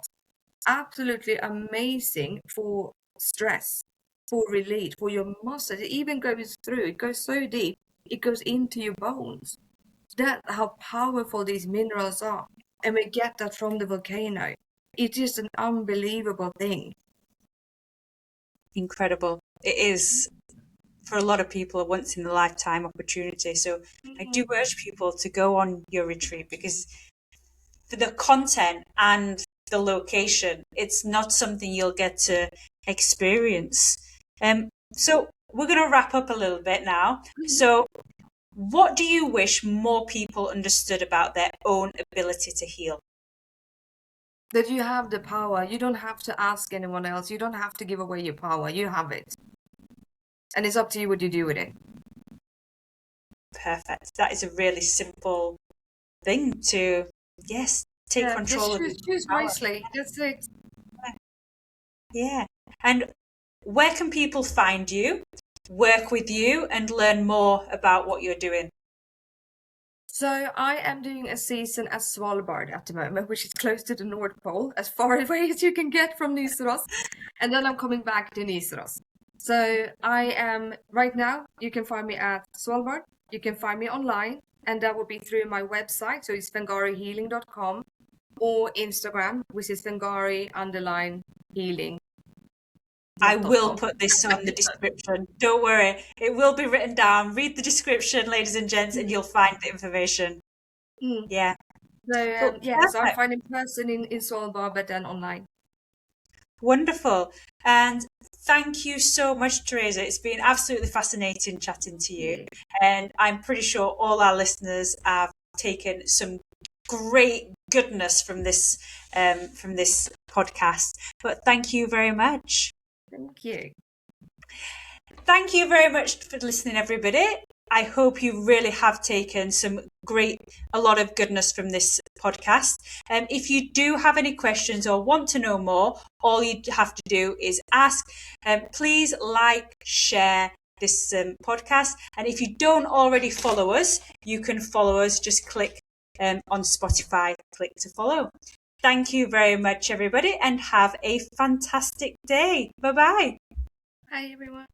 absolutely amazing for stress, for relief, for your muscles. It even goes through, it goes so deep, it goes into your bones. That's how powerful these minerals are. And we get that from the volcano. It is an unbelievable thing. Incredible. It is for a lot of people a once in a lifetime opportunity. So I do urge people to go on your retreat because for the content and the location, it's not something you'll get to experience. So we're going to wrap up a little bit now. So, what do you wish more people understood about their own ability to heal? That you have the power. You don't have to ask anyone else. You don't have to give away your power. You have it. And it's up to you what you do with it. Perfect. That is a really simple thing to, yes, take Yeah, control just of your choose power. wisely. That's it. Yeah. And where can people find you, work with you, and learn more about what you're doing? So I am doing a season at Svalbard at the moment, which is close to the North Pole, as far away as you can get from Niceros. And then I'm coming back to Niceros. So I am right now, you can find me at Svalbard. You can find me online, and that will be through my website. So it's fengarihealing.com or Instagram, which is Fengari_healing. I Not will .com. put this on the description. Don't worry. It will be written down. Read the description, ladies and gents, and you'll find the information. Mm. Yeah. So But yeah, so I'm perfect. finding person in Svalbard, but then online. Wonderful. And thank you so much, Theresa. It's been absolutely fascinating chatting to you. Yeah. And I'm pretty sure all our listeners have taken some great goodness from this podcast. But thank you very much. Thank you. Thank you very much for listening, everybody. I hope you really have taken a lot of goodness from this podcast. If you do have any questions or want to know more, all you have to do is ask. Please like, share this podcast. And if you don't already follow us, you can follow us. Just click on Spotify, click to follow. Thank you very much, everybody, and have a fantastic day. Bye-bye. Hi, everyone.